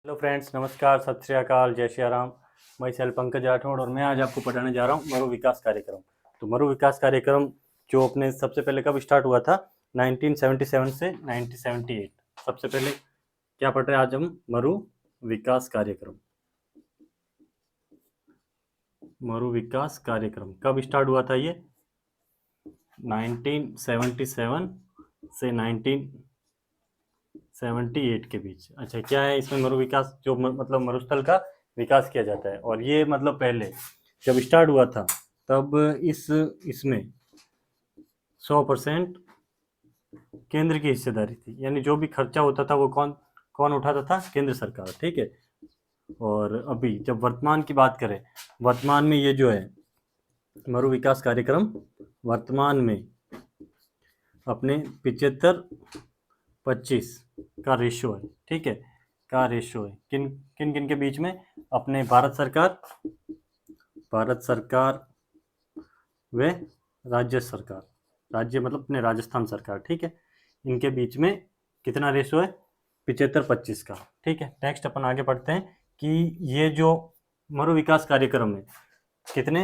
Hello friends, नमस्कार, सत श्री अकाल, जय श्री राम। मैं सेल पंकज राठौड़ और मैं आज आपको पढ़ाने जा रहा हूँ मरु विकास कार्यक्रम। तो मरु विकास कार्यक्रम जो अपने सबसे पहले कब स्टार्ट हुआ था? 1977 से 1978। सबसे पहले क्या पढ़ रहे हैं आज हम? मरु विकास कार्यक्रम। मरु विकास कार्यक्रम कब स्टार्ट हुआ था? ये 1977 से 1978 के बीच। अच्छा, क्या है इसमें? मरु विकास जो मतलब मरुस्थल का विकास किया जाता है। और ये मतलब पहले जब स्टार्ट हुआ था तब इसमें 100% केंद्र की हिस्सेदारी थी, यानी जो भी खर्चा होता था वो कौन कौन उठाता था? केंद्र सरकार। ठीक है। और अभी जब वर्तमान की बात करें, वर्तमान में ये जो है मरु विकास कार्यक्रम वर्तमान में अपने 75-25 का रेशियो है। ठीक है, का रेशियो है। किन किन किन के बीच में? अपने भारत सरकार व राज्य सरकार। राज्य मतलब अपने राजस्थान सरकार। ठीक है, इनके बीच में कितना रेशियो है? 75-25 का। ठीक है, नेक्स्ट अपन आगे बढ़ते हैं कि ये जो मरु विकास कार्यक्रम है कितने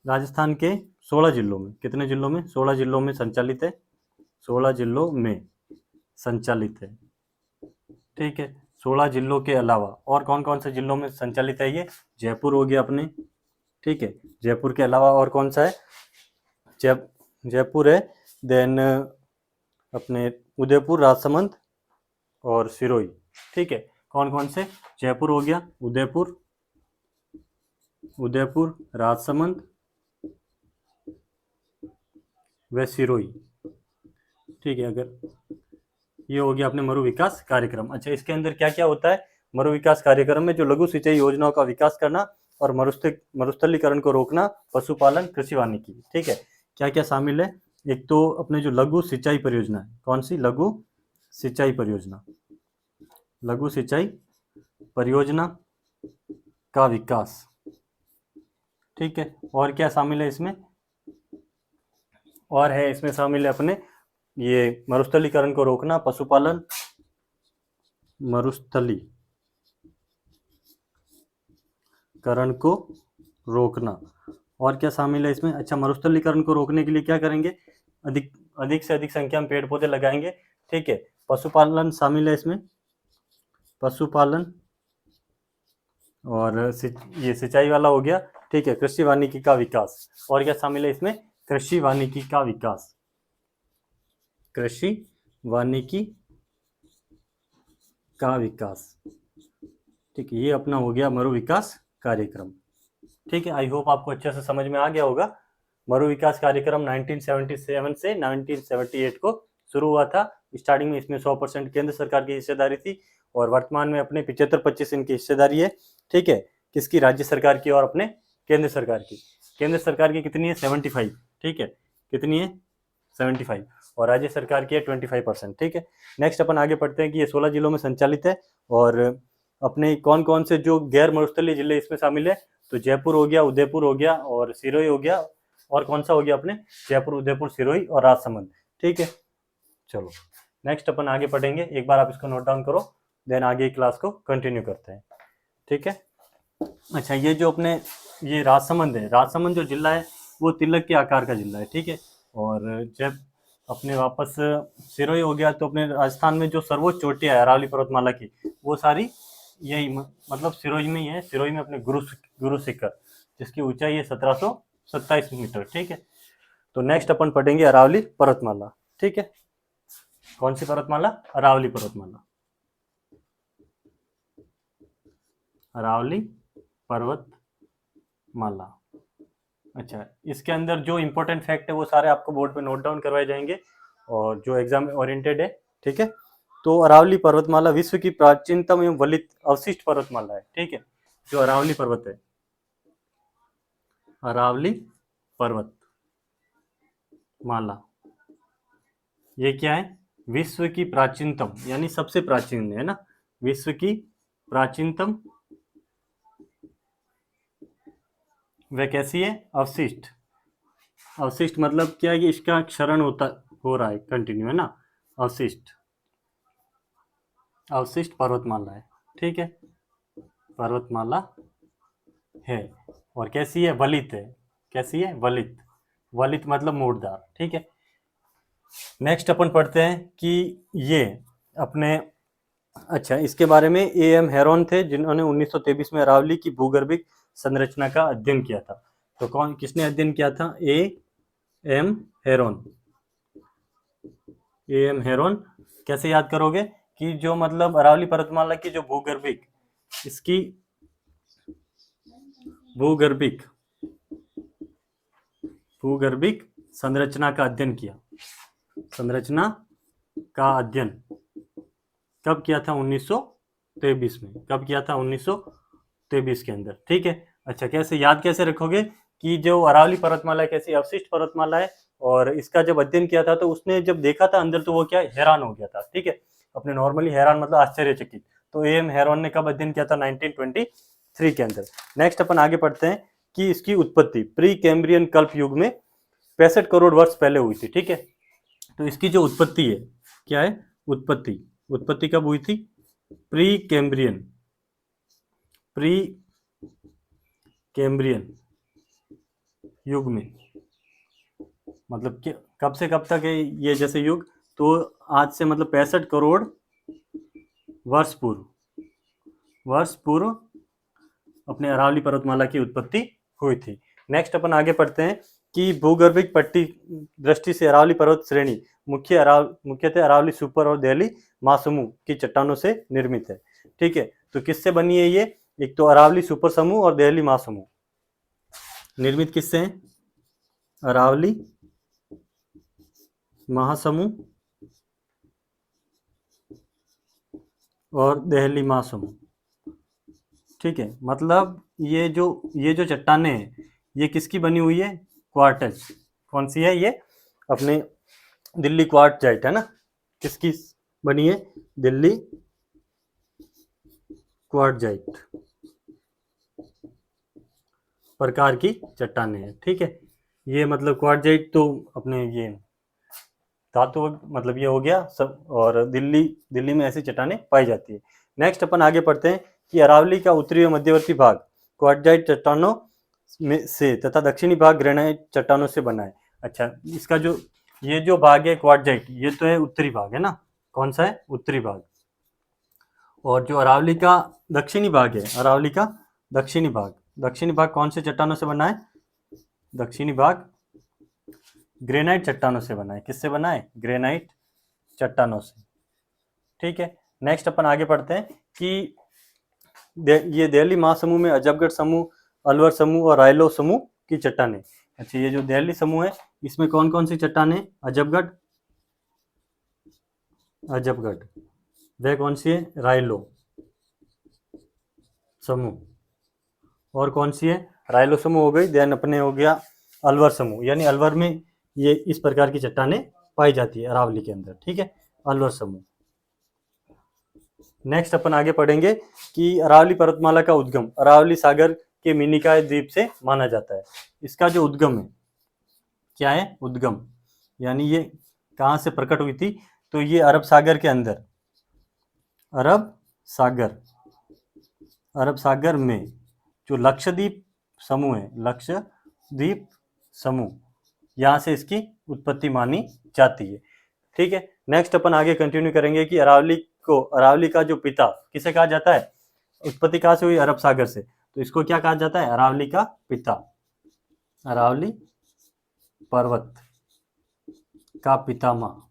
राजस्थान के 16 जिलों में, कितने जिलों में? 16 जिलों में संचालित है। 16 जिलों में संचालित है। ठीक है, 16 जिलों के अलावा और कौन कौन से जिलों में संचालित है? ये जयपुर हो गया अपने। ठीक है, जयपुर के अलावा और कौन सा है? जयपुर है, देन अपने उदयपुर, राजसमंद और सिरोही। ठीक है, कौन कौन से? जयपुर हो गया, उदयपुर, राजसमंद व सिरोही। ठीक है, अगर ये हो गया अपने मरु विकास कार्यक्रम। अच्छा, इसके अंदर क्या क्या होता है? मरु विकास कार्यक्रम में जो लघु सिंचाई योजनाओं का विकास करना और मरुस्थलीकरण को रोकना, पशुपालन, कृषि वानिकी। ठीक है, क्या क्या शामिल है? एक तो अपने जो लघु सिंचाई परियोजना है, कौन सी? लघु सिंचाई परियोजना। लघु सिंचाई परियोजना का विकास। ठीक है, और क्या शामिल है इसमें? और है इसमें शामिल है अपने ये मरुस्थलीकरण को रोकना, पशुपालन, मरुस्थलीकरण को रोकना। और क्या शामिल है इसमें? अच्छा, मरुस्थलीकरण को रोकने के लिए क्या करेंगे? अधिक अधिक से अधिक संख्या में पेड़ पौधे लगाएंगे। ठीक है, पशुपालन शामिल है इसमें, पशुपालन। और ये सिंचाई वाला हो गया। ठीक है, कृषि वानिकी का विकास। और क्या शामिल है इसमें? कृषि वानिकी का विकास, कृषि वानिकी का विकास। ठीक है, ये अपना हो गया मरु विकास कार्यक्रम। ठीक है, आई होप आपको अच्छे से समझ में आ गया होगा। मरु विकास कार्यक्रम 1977 से 1978 को शुरू हुआ था। स्टार्टिंग में इसमें 100% केंद्र सरकार की हिस्सेदारी थी और वर्तमान में अपने 75-25 इनकी हिस्सेदारी है। ठीक है, किसकी? राज्य सरकार की और अपने केंद्र सरकार की। केंद्र सरकार की कितनी है? 75। ठीक है, कितनी है? 75। और राज्य सरकार की है 25%। ठीक है, नेक्स्ट अपन आगे पढ़ते हैं कि ये 16 जिलों में संचालित है। और अपने कौन कौन से जो गैर मरुस्थलीय जिले इसमें शामिल है? तो जयपुर हो गया, उदयपुर हो गया और सिरोही हो गया। और कौन सा हो गया अपने? जयपुर, उदयपुर, सिरोही और राजसमंद। ठीक है, चलो नेक्स्ट अपन आगे पढ़ेंगे। एक बार आप इसको नोट डाउन करो, देन आगे क्लास को कंटिन्यू करते हैं। ठीक है। अच्छा, ये जो अपने ये राजसमंद है, राजसमंद जो जिला है वो तिलक के आकार का जिला है। ठीक है, और जब अपने वापस सिरोही हो गया तो अपने राजस्थान में जो सर्वोच्च चोटियां है अरावली पर्वतमाला की, वो सारी यही मतलब सिरोही में ही है। सिरोही में अपने गुरु शिखर, जिसकी ऊंचाई है 1727 मीटर। ठीक है, तो नेक्स्ट अपन पढ़ेंगे अरावली पर्वतमाला। ठीक है, कौन सी पर्वतमाला? अरावली पर्वतमाला, अरावली पर्वतमाला। अच्छा, इसके अंदर जो इंपॉर्टेंट फैक्ट है वो सारे आपको बोर्ड पे नोट डाउन करवाए जाएंगे और जो एग्जाम ओरिएंटेड है। ठीक है, तो अरावली पर्वतमाला विश्व की प्राचीनतम एवं वलित अवशिष्ट पर्वतमाला है। ठीक है, जो अरावली पर्वत है, अरावली पर्वतमाला, ये क्या है? विश्व की प्राचीनतम, यानी सबसे प्राचीन है ना, विश्व की प्राचीनतम। वह कैसी है? अवशिष्ट। अवशिष्ट मतलब क्या है कि इसका क्षरण हो रहा है कंटिन्यू, है ना। अवशिष्ट, अवशिष्ट पर्वतमाला है। ठीक है, पर्वतमाला है और कैसी है, वलित है। कैसी है, वलित। वलित मतलब मोड़दार, ठीक है। नेक्स्ट अपन पढ़ते हैं कि ये अपने, अच्छा इसके बारे में A.M. हेरोन थे जिन्होंने 1923 में अरावली की भूगर्भिक संरचना का अध्ययन किया था। तो कौन, किसने अध्ययन किया था, A.M. हेरोन। A.M. हेरोन। कैसे याद करोगे कि जो मतलब अरावली पर्वतमाला की जो भूगर्भिक, इसकी भूगर्भिक भूगर्भिक संरचना का अध्ययन किया। संरचना का अध्ययन कब किया था, 1923 में। कब किया था, 1923 के अंदर, ठीक है। अच्छा कैसे याद कैसे रखोगे कि जो अरावली पर्वतमाला कैसी अवशिष्ट पर्वतमाला है, और इसका जब अध्ययन किया था तो उसने जब देखा था अंदर तो वो क्या, हैरान हो गया था, ठीक है। अपने नॉर्मली हैरान मतलब आश्चर्यचकित। तो A.M. हेरोन ने कब अध्ययन किया था, 1923 के अंदर। नेक्स्ट अपन आगे पढ़ते हैं कि इसकी उत्पत्ति प्री कैम्ब्रियन कल्प युग में 65 करोड़ वर्ष पहले हुई थी, ठीक है। तो इसकी जो उत्पत्ति है, क्या है, उत्पत्ति। उत्पत्ति कब हुई थी, प्री कैम्ब्रियन युग में। मतलब कब से कब तक है ये, जैसे युग, तो आज से मतलब 65 करोड़ वर्ष पूर्व अपने अरावली पर्वतमाला की उत्पत्ति हुई थी। नेक्स्ट अपन आगे पढ़ते हैं कि भूगर्भिक पट्टी दृष्टि से अरावली पर्वत श्रेणी मुख्यतः अरावली सुपर और दहली महासमूह की चट्टानों से निर्मित है, ठीक है। तो किससे बनी है ये, एक तो अरावली सुपर समूह और दहली महासमूह। निर्मित किससे है, अरावली महासमूह और दहली महासमूह, ठीक है। मतलब ये जो चट्टाने हैं ये किसकी बनी हुई है, क्वार्टज। कौन सी है ये, अपने दिल्ली क्वार्टजाइट है ना। किसकी बनी है, दिल्ली क्वार्टजाइट प्रकार की चट्टाने हैं, ठीक है। ये मतलब क्वार्टजाइट तो अपने ये धातु मतलब ये हो गया सब, और दिल्ली में ऐसी चट्टाने पाई जाती है। नेक्स्ट अपन आगे पढ़ते हैं कि अरावली का उत्तरी और मध्यवर्ती भाग क्वार्टजाइट चट्टानों में से तथा दक्षिणी भाग ग्रेनाइट चट्टानों से बना है। अच्छा इसका जो ये जो भाग है क्वार्टजाइट, ये तो है उत्तरी भाग है ना। कौन सा है, उत्तरी भाग। और जो अरावली का दक्षिणी भाग है, अरावली का दक्षिणी भाग कौन से चट्टानों से बना है, दक्षिणी भाग ग्रेनाइट चट्टानों से बना है। किससे बना है, ग्रेनाइट चट्टानों से, ठीक है। नेक्स्ट अपन आगे पढ़ते हैं कि ये दहली महासमूह में अजबगढ़ समूह, अलवर समूह और रायलो समूह की चट्टानें। अच्छा ये जो दहली समूह है इसमें कौन कौन सी चट्टानें, अजबगढ़ वह कौन सी है, रायलो समूह। और कौन सी है, रायलो समूह हो गई। देन अपने हो गया अलवर समूह, यानी अलवर में ये इस प्रकार की चट्टानें पाई जाती है अरावली के अंदर, ठीक है, अलवर समूह। नेक्स्ट अपन आगे पढ़ेंगे कि अरावली पर्वतमाला का उद्गम अरावली सागर के मिनिकॉय द्वीप से माना जाता है। इसका जो उद्गम है, क्या है, उद्गम यानी ये कहाँ से प्रकट हुई थी, तो ये अरब सागर के अंदर, अरब सागर में जो लक्षद्वीप समूह है, लक्षद्वीप समूह, यहाँ से इसकी उत्पत्ति मानी जाती है, ठीक है। नेक्स्ट अपन आगे कंटिन्यू करेंगे कि अरावली का जो पिता किसे कहा जाता है, उत्पत्ति कहाँ से हुई, अरब सागर से, तो इसको क्या कहा जाता है, अरावली का पिता। अरावली पर्वत का पितामह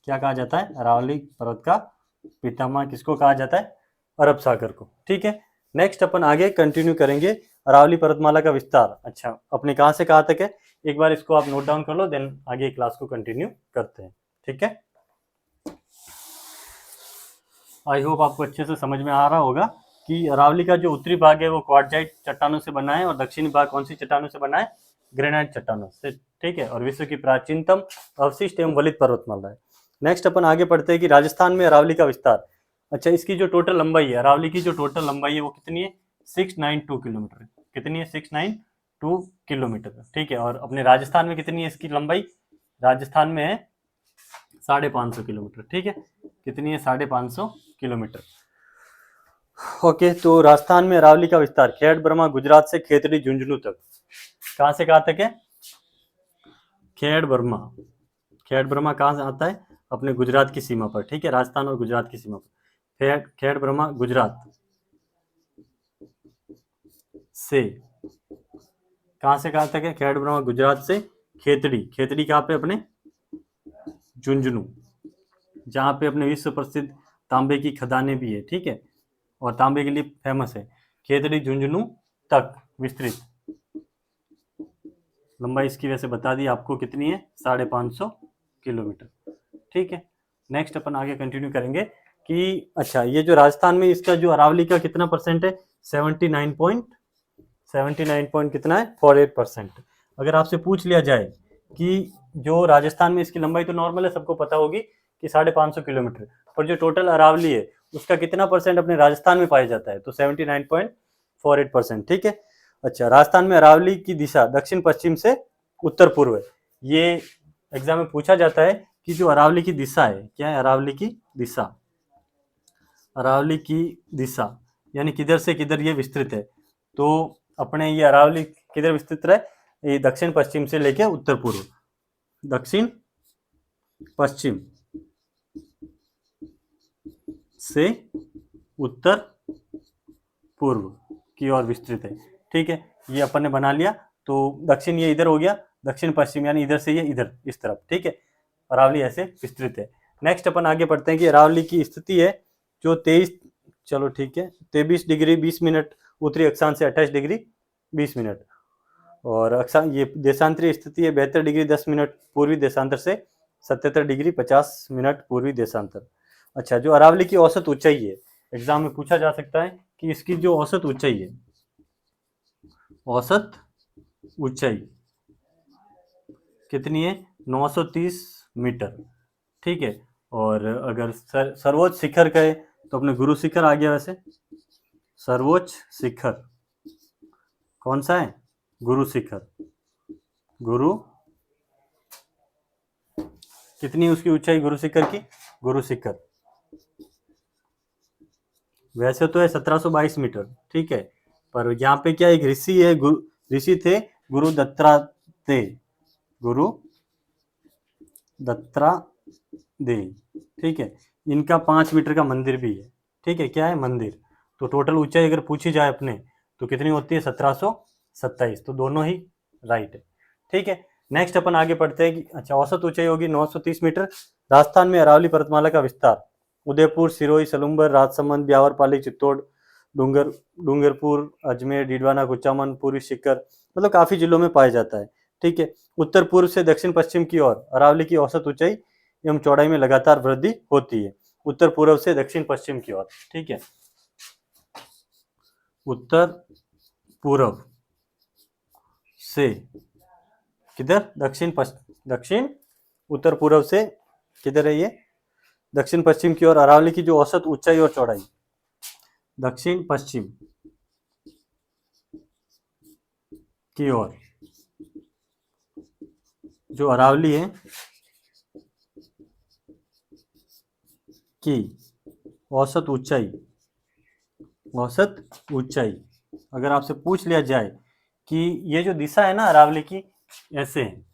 क्या कहा जाता है, अरावली पर्वत का पितामह किसको कहा जाता है, अरब सागर को, ठीक है। नेक्स्ट अपन आगे कंटिन्यू करेंगे अरावली पर्वतमाला का विस्तार। अच्छा अपने कहाँ से कहाँ तक है, एक बार इसको आप नोट डाउन कर लो, देन आगे क्लास को कंटिन्यू करते हैं, ठीक है। आई होप आपको अच्छे से समझ में आ रहा होगा कि अरावली का जो उत्तरी भाग है वो क्वार्टजाइट चट्टानों से बना है, और दक्षिणी भाग कौन सी चट्टानों से बना है, ग्रेनाइट चट्टानों से, ठीक है। और विश्व की प्राचीनतम अवशिष्ट एवं वलित पर्वतमाला है। नेक्स्ट अपन आगे पढ़ते हैं कि राजस्थान में अरावली का विस्तार। अच्छा इसकी जो टोटल लंबाई है, अरावली की जो टोटल लंबाई है वो कितनी है, 692 किलोमीटर। कितनी है, 692 किलोमीटर, ठीक है। और अपने राजस्थान में कितनी है इसकी लंबाई, राजस्थान में है 550 किलोमीटर, ठीक है। कितनी है, 550 किलोमीटर। ओके, तो राजस्थान में अरावली का विस्तार खेड़ ब्रह्मा गुजरात से खेतड़ी झुंझुनू तक, कहाँ से कहाँ तक है? खेड़ ब्रह्मा, खेड़ ब्रह्मा कहाँ से आता है? अपने गुजरात की सीमा पर, ठीक है, राजस्थान और गुजरात की सीमा पर। खेड़ ब्रह्मा गुजरात से कहाँ से कहाँ तक है? खेड़ ब्रह्मा गुजरात से खेतड़ी, खेतड़ी कहाँ पे? अपने झुंझुनू, जहाँ पे अपने विश्व प्रसिद्ध तांबे की खदानें भी है, ठीक है, और तांबे के लिए फेमस है। खेतड़ी झुंझुनू तक विस्तृत, लंबाई इसकी वैसे बता दी आपको कितनी है, 550 किलोमीटर, ठीक है। नेक्स्ट अपन आगे कंटिन्यू करेंगे कि अच्छा ये जो राजस्थान में इसका जो अरावली का कितना परसेंट है? 79 पॉइंट कितना है? 48%। अगर आपसे पूछ लिया जाए कि जो राजस्थान में इसकी लंबाई तो नॉर्मल है, सबको पता होगी कि 550 किलोमीटर, पर जो टोटल अरावली है उसका कितना परसेंट अपने राजस्थान में पाया जाता है? तो 79.48%, ठीक है। अच्छा, राजस्थान में अरावली की दिशा दक्षिण पश्चिम से उत्तर पूर्व है। ये एग्जाम में पूछा जाता है कि जो अरावली की दिशा है, क्या है अरावली की दिशा? अरावली की दिशा यानी किधर से किधर ये विस्तृत है। तो अपने ये अरावली किधर विस्तृत है? ये दक्षिण पश्चिम से लेके उत्तर पूर्व, दक्षिण पश्चिम से उत्तर पूर्व की ओर विस्तृत है, ठीक है। ये अपन ने बना लिया। तो दक्षिण ये इधर हो गया, दक्षिण पश्चिम यानी इधर से ये इधर इस तरफ, ठीक है। अरावली ऐसे विस्तृत है। नेक्स्ट अपन आगे बढ़ते हैं कि अरावली की स्थिति है जो 23, चलो ठीक है, 23 डिग्री 20 मिनट उत्तरी अक्षांश से 28 डिग्री 20 मिनट, और अक्षांश ये देशांतरीय स्थिति है 72 डिग्री 10 मिनट पूर्वी देशांतर से 77 डिग्री 50 मिनट पूर्वी देशांतर। अच्छा, जो अरावली की औसत ऊंचाई है, एग्जाम में पूछा जा सकता है कि इसकी जो औसत ऊंचाई है, औसत ऊंचाई कितनी है? 930 मीटर, ठीक है। और अगर सर्वोच्च शिखर कहे तो अपने गुरु शिखर आ गया। वैसे सर्वोच्च शिखर कौन सा है? गुरु शिखर। गुरु कितनी उसकी ऊंचाई गुरु शिखर की? गुरु शिखर वैसे तो है 1722 मीटर, ठीक है, पर यहाँ पे क्या एक ऋषि है, ऋषि थे गुरु दत्तात्रेय, गुरु दत्तात्रेय, ठीक है। इनका 5 मीटर का मंदिर भी है, ठीक है। क्या है? मंदिर। तो टोटल ऊंचाई अगर पूछी जाए अपने तो कितनी होती है? 1727। तो दोनों ही राइट है, ठीक है। नेक्स्ट अपन आगे पढ़ते हैं कि अच्छा औसत ऊंचाई होगी 930 मीटर। राजस्थान में अरावली पर्वतमाला का विस्तार उदयपुर, सिरोही, सलूम्बर, राजसमंद, ब्यावरपाली, चित्तौड़, डूंगरपुर, अजमेर, डीडवाना, कुचामन, पूर्वी सीकर, मतलब काफी जिलों में पाया जाता है, ठीक है। उत्तर पूर्व से दक्षिण पश्चिम की ओर अरावली की औसत ऊंचाई एवं चौड़ाई में लगातार वृद्धि होती है। उत्तर पूर्व से दक्षिण पश्चिम की ओर, ठीक है। उत्तर पूर्व से किधर? दक्षिण उत्तर पूर्व से किधर है ये? दक्षिण पश्चिम की ओर अरावली की जो औसत ऊंचाई और चौड़ाई, दक्षिण पश्चिम की ओर जो अरावली है की औसत ऊंचाई, औसत ऊंचाई अगर आपसे पूछ लिया जाए कि ये जो दिशा है ना अरावली की, ऐसे है,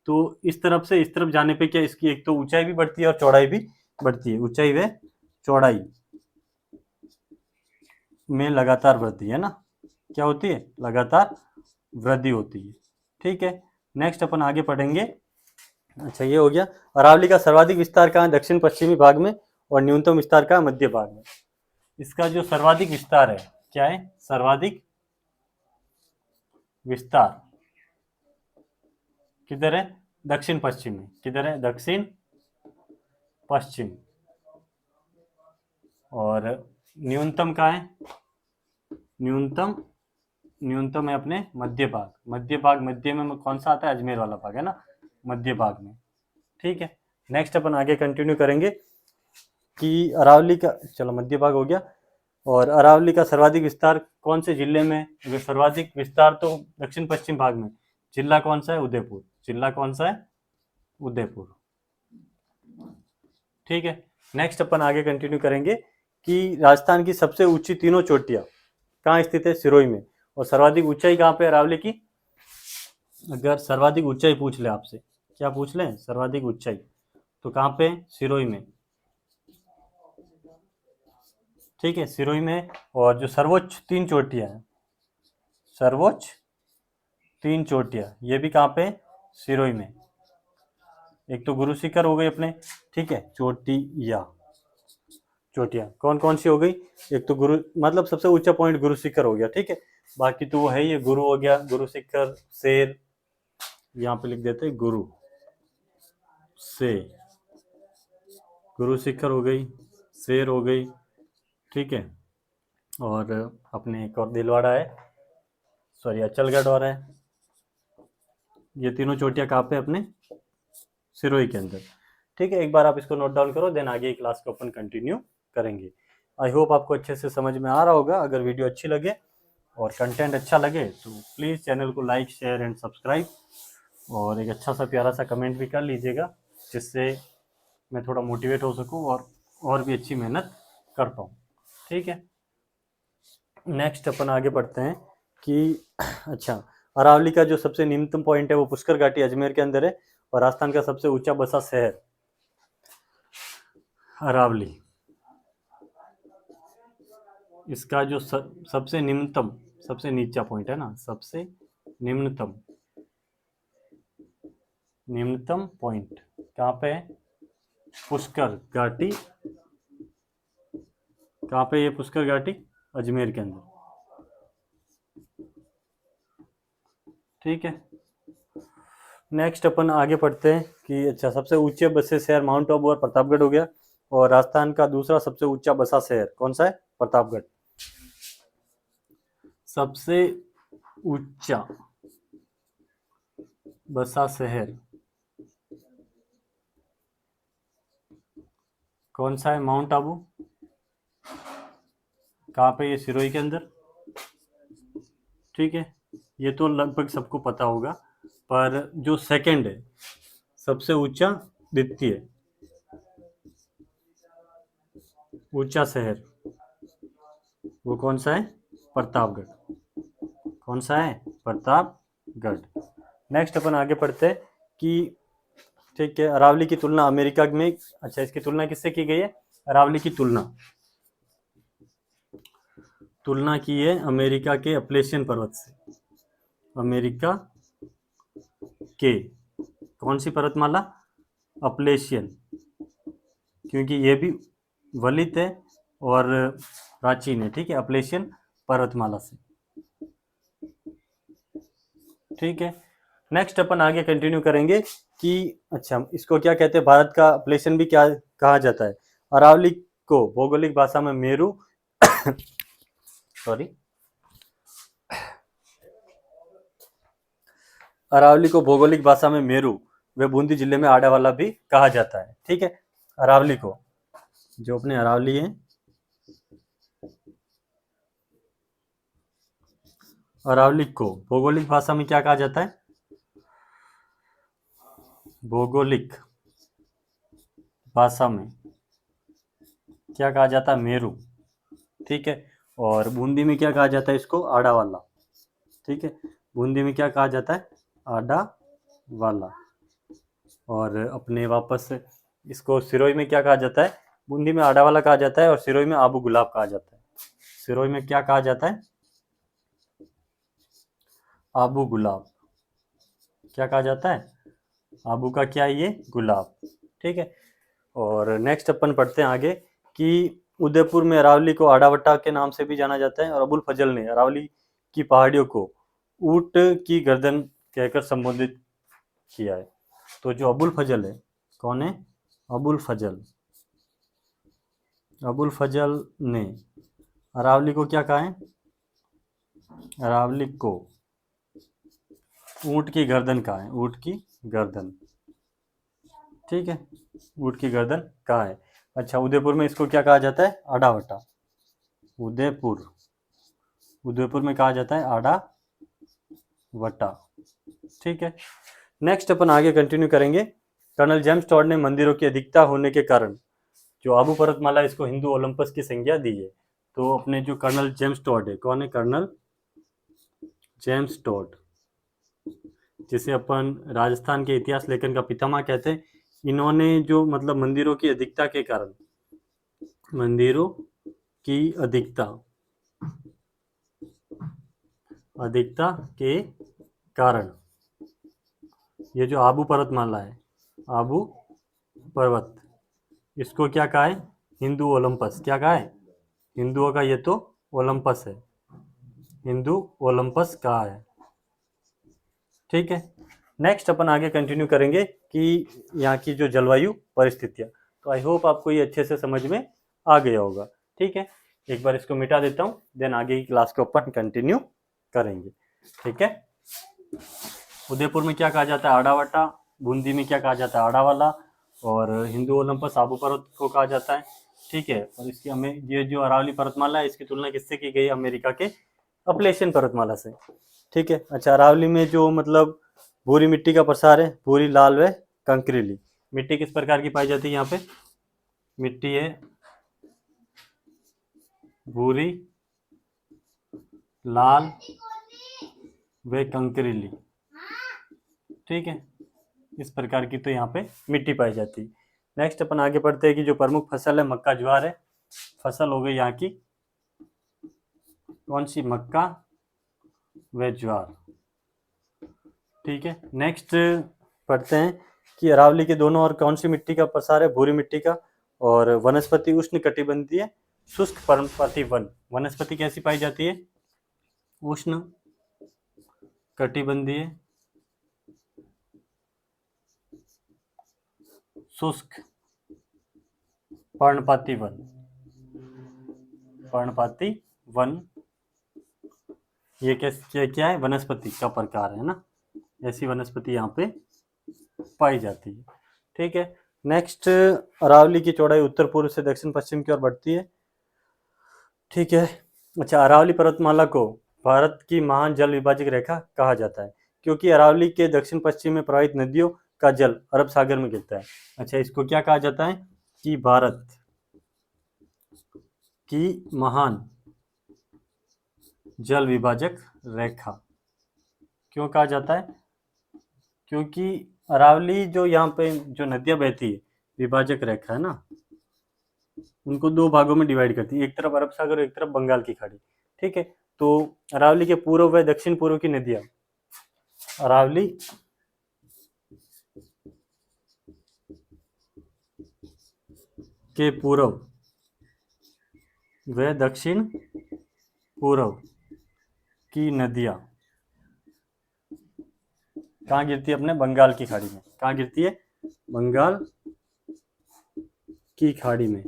तो इस तरफ से इस तरफ जाने पे क्या इसकी एक तो ऊंचाई भी बढ़ती है और चौड़ाई भी बढ़ती है। ऊंचाई व चौड़ाई में लगातार वृद्धि है ना, क्या होती है? लगातार वृद्धि होती है, ठीक है। नेक्स्ट अपन आगे पढ़ेंगे। अच्छा, ये हो गया। अरावली का सर्वाधिक विस्तार कहाँ? दक्षिण पश्चिमी भाग में, और न्यूनतम विस्तार कहाँ? मध्य भाग में। इसका जो सर्वाधिक विस्तार है, क्या है? सर्वाधिक विस्तार किधर है? दक्षिण पश्चिम में। किधर है? दक्षिण पश्चिम। और न्यूनतम कहाँ है? न्यूनतम है अपने मध्य भाग। मध्य भाग, मध्य में कौन सा आता है? अजमेर वाला भाग है ना, मध्य भाग में, ठीक है। नेक्स्ट अपन आगे कंटिन्यू करेंगे कि अरावली का, चलो मध्य भाग हो गया, और अरावली का सर्वाधिक विस्तार कौन से जिले में? अगर सर्वाधिक विस्तार तो दक्षिण पश्चिम भाग में। जिला कौन सा है? उदयपुर। जिला कौन सा है? उदयपुर, ठीक है। नेक्स्ट अपन आगे कंटिन्यू करेंगे कि राजस्थान की सबसे ऊंची तीनों चोटियां कहाँ स्थित है? सिरोही में। और सर्वाधिक ऊंचाई कहाँ पे है अरावली की? अगर सर्वाधिक ऊंचाई पूछ ले आपसे, क्या पूछ लें? सर्वाधिक ऊंचाई, तो कहाँ पे? सिरोही में। ठीक है, सिरोही में। और जो सर्वोच्च 3 चोटियां हैं, सर्वोच्च 3 चोटियां, ये भी कहाँ पे? सिरोही में। एक तो गुरु शिखर हो गई अपने, ठीक है, चोटियां, चोटियां कौन कौन सी हो गई? एक तो गुरु, मतलब सबसे ऊंचा पॉइंट गुरु शिखर हो गया, ठीक है। बाकी तो वो है, ये गुरु हो गया, गुरु शिखर, शेर, यहाँ पे लिख देते गुरु से, गुरु शिखर हो गई, शेर हो गई, ठीक है। और अपने एक और दिलवाड़ा है, सॉरी अचलगढ़ और है। ये तीनों चोटियां कहाँ पे? अपने सिरोही के अंदर। ठीक है, एक बार आप इसको नोट डाउन करो, देन आगे क्लास को अपन कंटिन्यू करेंगे। आई होप आपको अच्छे से समझ में आ रहा होगा। अगर वीडियो अच्छी लगे और कंटेंट अच्छा लगे तो प्लीज़ चैनल को लाइक, शेयर एंड सब्सक्राइब, और एक अच्छा सा प्यारा सा कमेंट भी कर लीजिएगा, जिससे मैं थोड़ा मोटिवेट हो सकूं और भी अच्छी मेहनत कर पाऊँ। ठीक है, नेक्स्ट अपन आगे बढ़ते हैं कि अच्छा, अरावली का जो सबसे निम्नतम पॉइंट है वो पुष्कर घाटी अजमेर के अंदर है, और राजस्थान का सबसे ऊंचा बसा शहर अरावली। इसका जो सबसे निम्नतम, सबसे नीचा पॉइंट है ना, सबसे निम्नतम, निम्नतम पॉइंट कहाँ पे है? पुष्कर घाटी। कहाँ पे ये पुष्कर घाटी? अजमेर के अंदर। ठीक है, नेक्स्ट अपन आगे पढ़ते हैं कि अच्छा, सबसे ऊंचे बसे शहर माउंट आबू और प्रतापगढ़ हो गया, और राजस्थान का दूसरा सबसे ऊंचा बसा शहर कौन सा है? प्रतापगढ़। सबसे ऊंचा बसा शहर कौन सा है? माउंट आबू। कहाँ पे? ये सिरोही के अंदर। ठीक है, ये तो लगभग सबको पता होगा, पर जो सेकंड है सबसे ऊंचा, द्वितीय ऊंचा शहर, वो कौन सा है? प्रतापगढ़। कौन सा है? प्रतापगढ़। नेक्स्ट अपन आगे पढ़ते हैं कि ठीक है, अरावली की तुलना अमेरिका में, अच्छा इसकी तुलना किससे की गई है? अरावली की तुलना की है अमेरिका के अपलेशियन पर्वत से। अमेरिका के कौन सी पर्वतमाला? अपलेशियन, क्योंकि ये भी वलित है और प्राचीन है, ठीक है, अपलेशियन पर्वतमाला से। ठीक है, नेक्स्ट अपन आगे कंटिन्यू करेंगे कि अच्छा, इसको क्या कहते हैं? भारत का अपलेशियन भी क्या कहा जाता है? अरावली को भौगोलिक भाषा में मेरू सॉरी, अरावली को भौगोलिक भाषा में मेरू व बूंदी जिले में आडावाला भी कहा जाता है। ठीक है, अरावली को, जो अपने अरावली है, अरावली को भौगोलिक भाषा में क्या कहा जाता है? भौगोलिक भाषा में क्या कहा जाता है? मेरू। ठीक है, और बूंदी में क्या कहा जाता है इसको? आडावाला। ठीक है, बूंदी में क्या कहा जाता है? आडावाला। और अपने वापस इसको सिरोही में क्या कहा जाता है? बूंदी में आडावाला कहा जाता है, और सिरोही में आबू गुलाब कहा जाता है। सिरोही में क्या कहा जाता है? आबू गुलाब। क्या कहा जाता है? आबू का क्या है? ये गुलाब। ठीक है, और नेक्स्ट अपन पढ़ते हैं आगे कि उदयपुर में अरावली को आडावट्टा के नाम से भी जाना जाता है, और अबुल फजल ने अरावली की पहाड़ियों को ऊंट की गर्दन कहकर संबोधित किया है। तो जो अबुल फजल है, कौन है? अबुल फजल। अबुल फजल ने अरावली को क्या कहा है? अरावली को ऊंट की गर्दन कहा है, ऊंट की गर्दन। ठीक है, ऊंट की गर्दन कहा है। अच्छा, उदयपुर में इसको क्या कहा जाता है? आडावट्टा। उदयपुर, उदयपुर में कहा जाता है आडा वटा। ठीक है, नेक्स्ट अपन आगे कंटिन्यू करेंगे। कर्नल जेम्स टॉड ने मंदिरों की अधिकता होने के कारण जो आबू पर्वतमाला इसको हिंदू ओलंपस की संज्ञा दी है। तो अपने जो कर्नल जेम्स टॉड है, कौन है? कर्नल जेम्स टॉड, जिसे अपन राजस्थान के इतिहास लेखन का पितामह कहते हैं। इन्होंने जो मतलब मंदिरों की अधिकता के कारण, मंदिरों की अधिकता के कारण ये जो आबू पर्वतमाला है, आबू पर्वत, इसको क्या कहा है? हिंदू ओलंपस। क्या कहा है? हिंदुओं का ये तो ओलंपस है, हिंदू ओलंपस कहा है। ठीक है, नेक्स्ट अपन आगे कंटिन्यू करेंगे कि यहाँ की जो जलवायु परिस्थितियाँ। तो आई होप आपको ये अच्छे से समझ में आ गया होगा। ठीक है, एक बार इसको मिटा देता हूँ, देन आगे की क्लास को अपन कंटिन्यू करेंगे। ठीक है, उदयपुर में क्या कहा जाता है? आड़ावाटा। बूंदी में क्या कहा जाता है? आड़ावाला। और हिंदू ओलंपस आबू पर्वत को कहा जाता है। ठीक है, और इसकी हमें ये जो अरावली पर्वतमाला है, इसकी तुलना किससे की गई? अमेरिका के अपलेशियन पर्वतमाला से। ठीक है, अच्छा, अरावली में जो मतलब भूरी मिट्टी का प्रसार है, भूरी, लाल व कंकरीली। मिट्टी किस प्रकार की पाई जाती है यहाँ पे? मिट्टी है भूरी, लाल व कंकरीली। ठीक है, इस प्रकार की तो यहाँ पे मिट्टी पाई जाती है। नेक्स्ट अपन आगे बढ़ते हैं कि जो प्रमुख फसल है, मक्का ज्वार है। फसल हो गई यहाँ की कौन सी? मक्का व ज्वार। ठीक है, नेक्स्ट पढ़ते हैं कि अरावली के दोनों ओर कौन सी मिट्टी का प्रसार है? भूरी मिट्टी का। और वनस्पति उष्ण कटिबंधीय शुष्क पर्णपाती वन। वनस्पति कैसी पाई जाती है? उष्ण कटिबंधीय शुष्क पर्णपाती वन। पर्णपाती वन ये क्या है? वनस्पति का प्रकार है ना, ऐसी वनस्पति यहाँ पे पाई जाती है। ठीक है, नेक्स्ट, अरावली की चौड़ाई उत्तर पूर्व से दक्षिण पश्चिम की ओर बढ़ती है। ठीक है, अच्छा, अरावली पर्वतमाला को भारत की महान जल विभाजक रेखा कहा जाता है, क्योंकि अरावली के दक्षिण पश्चिम में प्रवाहित नदियों का जल अरब सागर में गिरता है। अच्छा, इसको क्या कहा जाता है? कि भारत की महान जल विभाजक रेखा। क्यों कहा जाता है? क्योंकि अरावली जो यहाँ पे जो नदियाँ बहती है, विभाजक रेखा है ना, उनको दो भागों में डिवाइड करती है, एक तरफ अरब सागर, एक तरफ बंगाल की खाड़ी। ठीक है, तो अरावली के पूर्व व दक्षिण पूर्व की नदियाँ, अरावली के पूर्व व दक्षिण पूर्व की नदियाँ कहाँ गिरती है? अपने बंगाल की खाड़ी में। कहाँ गिरती है? बंगाल की खाड़ी में।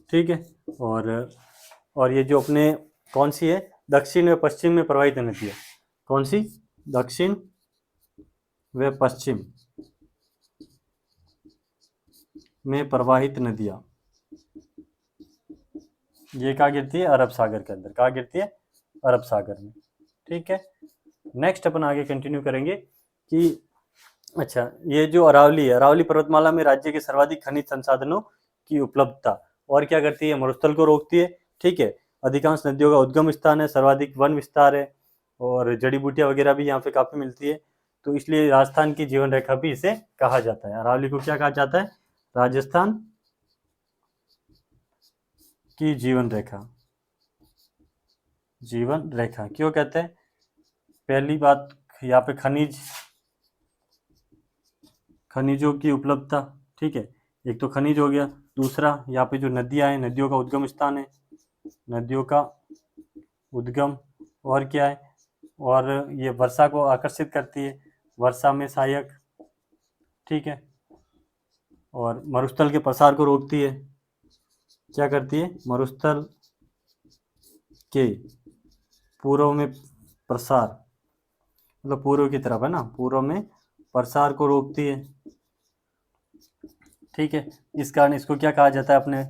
ठीक है, और ये जो अपने कौन सी है? दक्षिण व पश्चिम में प्रवाहित नदियाँ। कौन सी? दक्षिण व पश्चिम में प्रवाहित नदियाँ, ये कहाँ गिरती है? अरब सागर के अंदर। कहाँ गिरती है? अरब सागर में। ठीक है, नेक्स्ट अपन आगे कंटिन्यू करेंगे कि अच्छा, ये जो अरावली है, अरावली पर्वतमाला में राज्य के सर्वाधिक खनिज संसाधनों की उपलब्धता और क्या करती है? मरुस्थल को रोकती है। ठीक है, अधिकांश नदियों का उद्गम स्थान है, सर्वाधिक वन विस्तार है, और जड़ी बूटियां वगैरह भी यहाँ पे काफी मिलती है। तो इसलिए राजस्थान की जीवन रेखा भी इसे कहा जाता है। अरावली को क्या कहा जाता है? राजस्थान की जीवन रेखा। जीवन रेखा क्यों कहते हैं? पहली बात, यहाँ पे खनिजों की उपलब्धता। ठीक है, एक तो खनिज हो गया, दूसरा यहाँ पे जो नदियाँ हैं, नदियों का उद्गम स्थान है, नदियों का उद्गम, और क्या है? और ये वर्षा को आकर्षित करती है, वर्षा में सहायक। ठीक है, और मरुस्थल के प्रसार को रोकती है। क्या करती है? मरुस्थल के पूर्व में प्रसार, मतलब पूर्व की तरफ है ना, पूर्व में प्रसार को रोकती है। ठीक है, इस कारण इसको क्या कहा जाता है? अपने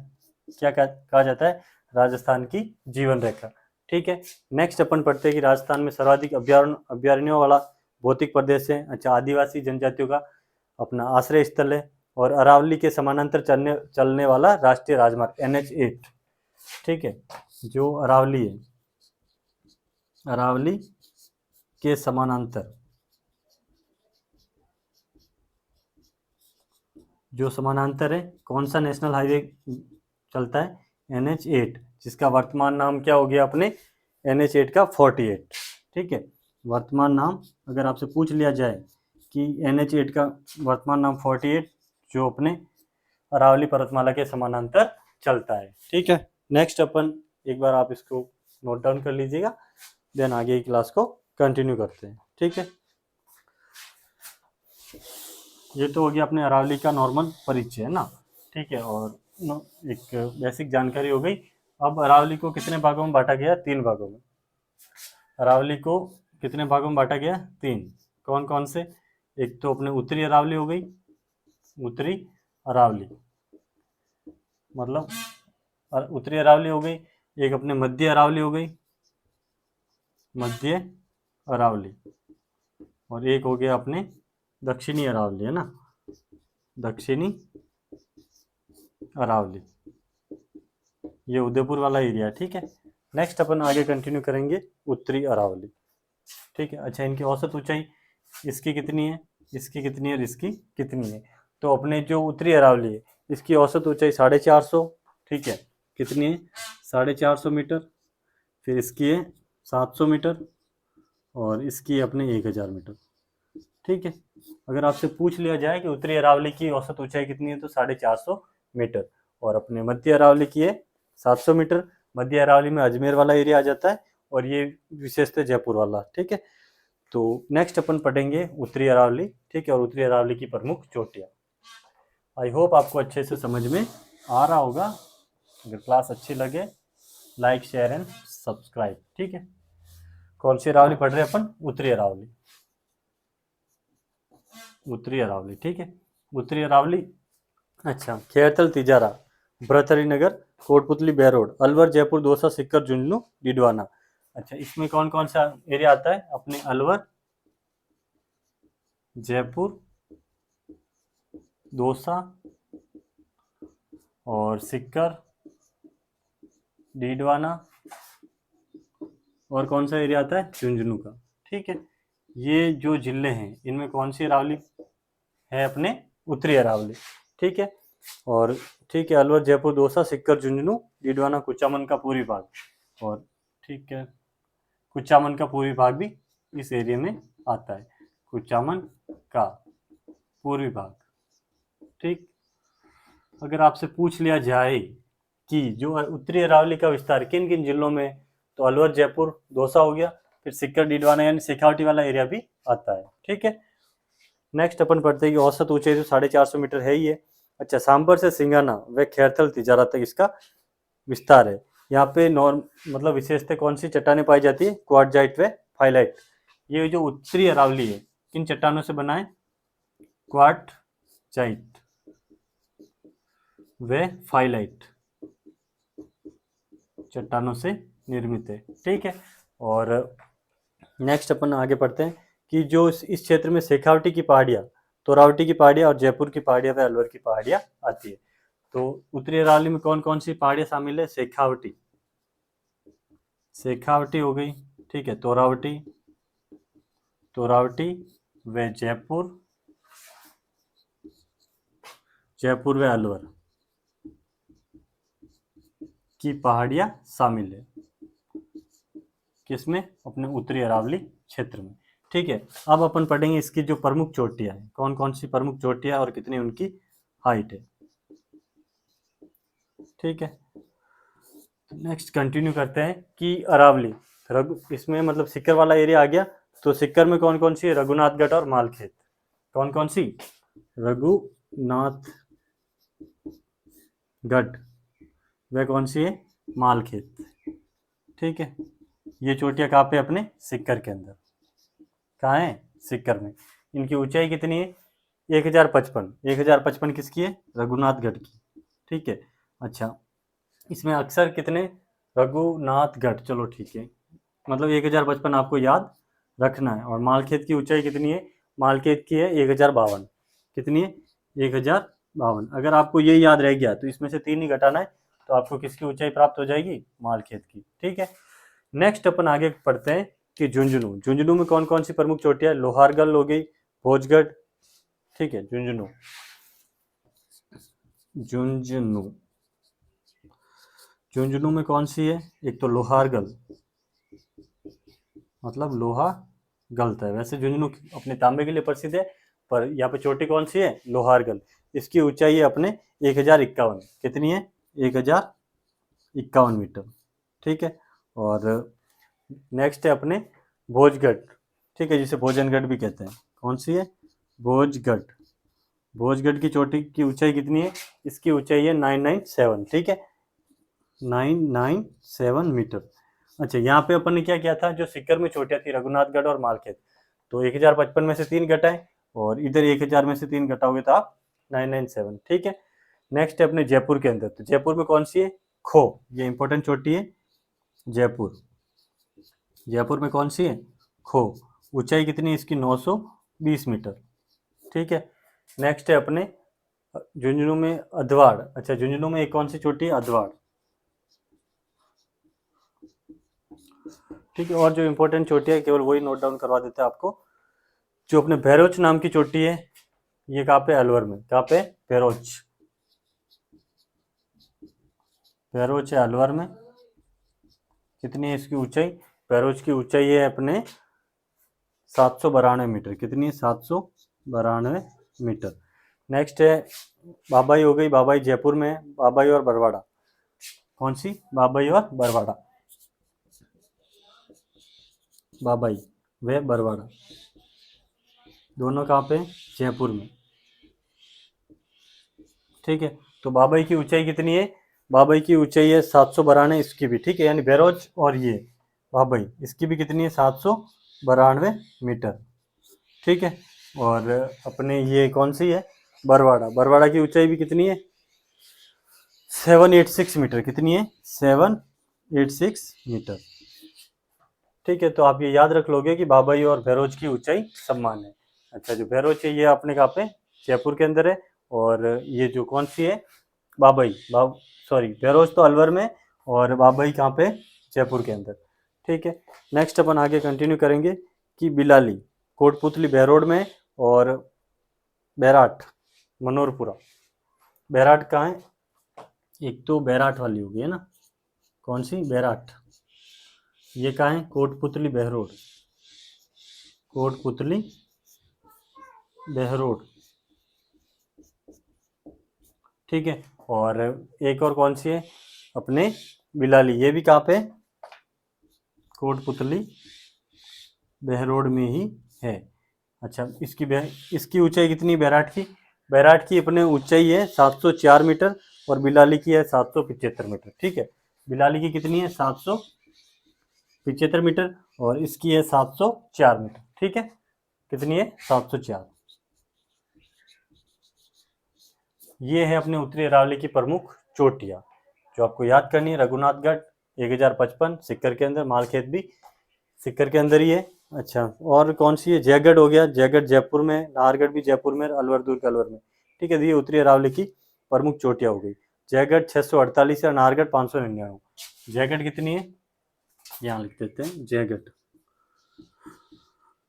क्या कहा जाता है? राजस्थान की जीवन रेखा। ठीक है, नेक्स्ट अपन पढ़ते हैं कि राजस्थान में सर्वाधिक अभ्यारण्यों वाला भौतिक प्रदेश है। अच्छा, आदिवासी जनजातियों का अपना आश्रय स्थल है। और अरावली के समानांतर चलने वाला राष्ट्रीय राजमार्ग NH8, ठीक है। जो अरावली है, अरावली के समानांतर, जो समानांतर है, कौन सा नेशनल हाईवे चलता है? NH8, जिसका वर्तमान नाम क्या हो गया अपने? NH8 का 48, ठीक है। वर्तमान नाम अगर आपसे पूछ लिया जाए कि NH8 का वर्तमान नाम 48, जो अपने अरावली पर्वतमाला के समानांतर चलता है, ठीक है। नेक्स्ट अपन एक बार आप इसको नोट डाउन कर लीजिएगा, देन आगे की क्लास को कंटिन्यू करते हैं, ठीक है। ये तो हो गया अपने अरावली का नॉर्मल परिचय, है ना, ठीक है। और एक बेसिक जानकारी हो गई। अब अरावली को कितने भागों में बांटा गया? 3 भागों में। अरावली को कितने भागों में बांटा गया? 3। कौन कौन से? एक तो अपने उत्तरी अरावली हो गई, उत्तरी अरावली मतलब उत्तरी अरावली हो गई। एक अपने मध्य अरावली हो गई, मध्य अरावली। और एक हो गया अपने दक्षिणी अरावली, है ना, दक्षिणी अरावली। ये उदयपुर वाला एरिया है, ठीक है। नेक्स्ट अपन आगे कंटिन्यू करेंगे उत्तरी अरावली, ठीक है। अच्छा, इनकी औसत ऊंचाई इसकी कितनी है, इसकी कितनी है और इसकी कितनी है? तो अपने जो उत्तरी अरावली है, इसकी औसत ऊंचाई 450, ठीक है। कितनी है? 450 मीटर। फिर इसकी है 700 मीटर और इसकी अपने 1000 मीटर, ठीक है। अगर आपसे पूछ लिया जाए कि उत्तरी अरावली की औसत ऊंचाई कितनी है, तो 450 मीटर। और अपने मध्य अरावली की है 700 मीटर। मध्य अरावली में अजमेर वाला एरिया आ जाता है और ये विशेषतः जयपुर वाला, ठीक है। तो नेक्स्ट अपन पढ़ेंगे उत्तरी अरावली, ठीक है, और उत्तरी अरावली की प्रमुख चोटियाँ। आई होप आपको अच्छे से समझ में आ रहा होगा। अगर क्लास अच्छी लगे, लाइक, शेयर एंड सब्सक्राइब, ठीक है। कौन सी अरावली पढ़ रहे हैं अपन? उत्तरी अरावली, उत्तरी अरावली, ठीक है। उत्तरी अरावली, अच्छा, खेरतल, तिजारा, भरतहरि नगर, कोटपुतली, बेरोड, अलवर, जयपुर, दौसा, सीकर, झुंझुनू, डिडवाना। अच्छा, इसमें कौन कौन सा एरिया आता है? अपने अलवर, जयपुर, दौसा और सीकर, डिडवाना, और कौन सा एरिया आता है? झुंझुनू का, ठीक है। ये जो जिले हैं, इनमें कौन सी अरावली है? अपने उत्तरी अरावली, ठीक है। और ठीक है, अलवर, जयपुर, दौसा, सीकर, झुंझुनू, डिडवाना, कुचामन का पूर्वी भाग, और ठीक है, कुचामन का पूर्वी भाग भी इस एरिया में आता है, कुचामन का पूर्वी भाग, ठीक। अगर आपसे पूछ लिया जाए कि जो उत्तरी अरावली का विस्तार किन किन जिलों में, तो अलवर, जयपुर, दौसा हो गया, फिर सीकर, डिडवाना यानी शेखावटी वाला एरिया भी आता है, ठीक है। नेक्स्ट अपन पढ़ते हैं कि औसत ऊंचाई तो 450 मीटर है ही है। अच्छा, सांबर से सिंगाना व खेरथल, तिजारा तक इसका विस्तार है। यहाँ पे मतलब विशेषता कौन सी चट्टानें पाई जाती है? क्वार्टजाइट व फाइलाइट। ये जो उत्तरी अरावली है, किन चट्टानों से बना है? क्वार्टजाइट व फाइलाइट चट्टानों से निर्मित है, ठीक है। और नेक्स्ट अपन आगे पढ़ते हैं कि जो इस क्षेत्र में शेखावटी की पहाड़ियाँ, तोरावटी की पहाड़ियाँ और जयपुर की पहाड़ियाँ व अलवर की पहाड़ियाँ आती है। तो उत्तरी अरावली में कौन कौन सी पहाड़ियाँ शामिल है? शेखावटी, शेखावटी हो गई, ठीक है, तोरावटी, तोरावटी व जयपुर, जयपुर व अलवर की पहाड़ियाँ शामिल है, किसमें? अपने उत्तरी अरावली क्षेत्र में, ठीक है। अब अपन पढ़ेंगे इसकी जो प्रमुख चोटियाँ हैं, कौन कौन सी प्रमुख चोटियाँ और कितनी उनकी हाइट है, ठीक है। नेक्स्ट कंटिन्यू करते हैं कि अरावली इसमें मतलब सीकर वाला एरिया आ गया। तो सीकर में कौन कौन सी है? रघुनाथगढ़ और मालखेत। कौन कौन सी? रघुनाथगढ़ वह कौन सी है? मालखेत, ठीक है। ये चोटियाँ कहाँ पे? अपने सीकर के अंदर। कहाँ है? सीकर में। इनकी ऊंचाई कितनी है? 1055। 1055 किसकी है? रघुनाथगढ़ की, ठीक है। अच्छा, इसमें अक्सर कितने? रघुनाथगढ़, चलो ठीक है, मतलब 1055 आपको याद रखना है। और मालखेत की ऊंचाई कितनी है? मालखेत की है 1052। कितनी है? 1052। 52। अगर आपको ये याद रह गया तो इसमें से 3 ही घटाना है, तो आपको किसकी ऊंचाई प्राप्त हो जाएगी, मालखेत की। ठीक है, नेक्स्ट अपन आगे पढ़ते हैं कि झुंझुनू। झुंझुनू में कौन कौन सी प्रमुख चोटियां, लोहारगल हो गई, भोजगढ़। ठीक है, झुंझुनू, झुंझुनू, झुंझुनू में कौन सी है, एक तो लोहारगल, मतलब लोहा गलता है। वैसे झुंझुनू अपने तांबे के लिए प्रसिद्ध है, पर यहाँ पे चोटी कौन सी है, लोहारगल। इसकी ऊंचाई है अपने 1051, कितनी है, 1051 मीटर। ठीक है, और नेक्स्ट है अपने भोजगढ़। ठीक है, जिसे भोजनगढ़ भी कहते हैं। कौन सी है, भोजगढ़। भोजगढ़ की चोटी की ऊंचाई कितनी है, इसकी ऊंचाई है 997। ठीक है, 997 मीटर। अच्छा, यहाँ पे अपन ने क्या किया था, जो सीकर में चोटियां थी, रघुनाथगढ़ और मालखेत, तो 1055 में से 3 घटाए, और इधर 1000 में से 3 घटाओगे तो आप 997। ठीक है, नेक्स्ट है अपने जयपुर के अंदर। तो जयपुर में कौन सी है, खो, ये इंपॉर्टेंट चोटी है, जयपुर। जयपुर में कौन सी है, खो। ऊंचाई कितनी है इसकी, 920 मीटर। ठीक है, नेक्स्ट है अपने झुंझुनू में अधवाड़। अच्छा, झुंझुनू में एक कौन सी चोटी है, अधवाड़। ठीक है, और जो इंपॉर्टेंट चोटियां है केवल वही नोट डाउन करवा देते हैं आपको। जो अपने भैरोच नाम की चोटी है, ये कहाँ पे, अलवर में। कहाँ पे, भैरोच। भैरोच है अलवर में। कितनी है इसकी ऊंचाई, भैरोच की ऊंचाई है अपने 792 मीटर। कितनी है, 792 मीटर। नेक्स्ट है बाबाई हो गई। बाबाई जयपुर में है, बाबाई और बरवाड़ा। कौन सी, बाबाई और बरवाड़ा। बाबाई व बरवाड़ा दोनों कहाँ पे, जयपुर में। ठीक है, तो बाबाई की ऊंचाई कितनी है, बाबाई की ऊंचाई है 792 इसकी भी। ठीक है, यानी भैरोज और ये बाबाई, इसकी भी कितनी है, 792 मीटर। ठीक है, और अपने ये कौन सी है, बरवाड़ा। बरवाड़ा की ऊंचाई भी कितनी है, 786 मीटर। कितनी है, 786 मीटर। ठीक है, तो आप ये याद रख लोगे कि बाबाई और भैरोज की ऊंचाई समान है। अच्छा, जो भैरोज है ये अपने कहाँ पे, जयपुर के अंदर है, और ये जो कौन सी है, बाबाई, सॉरी, भैरोज तो अलवर में, और बाबाई कहाँ पे, जयपुर के अंदर। ठीक है, नेक्स्ट अपन आगे कंटिन्यू करेंगे कि बिलाली, कोटपुतली बहरोड में, और बैराट मनोरपुरा। बैराट कहाँ है, एक तो बैराट वाली होगी है ना, कौन सी, बैराट। ये कहाँ है, कोटपुतली बहरोड, कोटपुतली बहरोड। ठीक है, और एक और कौन सी है, अपने बिलाली, ये भी कहाँ पे, कोटपुतली बहरोड में ही है। अच्छा, इसकी ऊंचाई कितनी, बैराट की, बैराट की अपने ऊंचाई है 704 मीटर, और बिलाली की है 775 मीटर। ठीक है, बिलाली की कितनी है, 775 मीटर, और इसकी है 704 मीटर। ठीक है, कितनी है, 704। ये है अपने उत्तरी अरावली की प्रमुख चोटियां, जो आपको याद करनी है। रघुनाथगढ़ 1055 सिक्कर के अंदर, मालखेत भी सिक्कर के अंदर ही है। अच्छा, और कौन सी है, जयगढ़ हो गया, जयगढ़ जयपुर में, नाहरगढ़ भी जयपुर में, अलवर दुर्ग अलवर में। ठीक है, ये उत्तरी अरावली की प्रमुख चोटियां हो गई। जयगढ़ 648 है, नाहरगढ़ 599। जयगढ़ कितनी है, यहाँ लिख देते हैं, जयगढ़।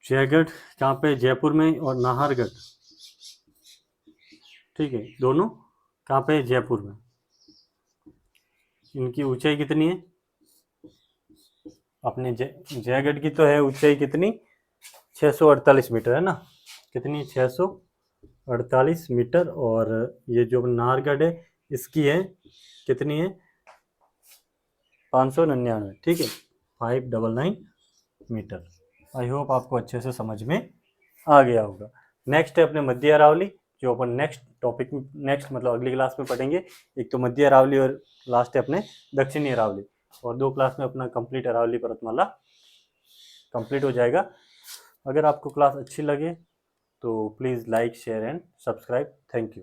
जयगढ़ कहाँ पे, जयपुर में, और नाहरगढ़, ठीक है, दोनों कहाँ पे, जयपुर में। इनकी ऊंचाई कितनी है, अपने जयगढ़ की तो है ऊंचाई कितनी, 648 मीटर है ना। कितनी, 648 मीटर, और ये जो नाहरगढ़ है इसकी है कितनी है, 599। ठीक है, 599 मीटर। आई होप आपको अच्छे से समझ में आ गया होगा। नेक्स्ट है अपने मध्य अरावली, जो अपन नेक्स्ट टॉपिक में, नेक्स्ट मतलब अगली क्लास में पढ़ेंगे। एक तो मध्य अरावली, और लास्ट है अपने दक्षिणी अरावली, और 2 क्लास में अपना कंप्लीट अरावली पर्वतमाला कंप्लीट हो जाएगा। अगर आपको क्लास अच्छी लगे तो please like, share and subscribe. Thank you.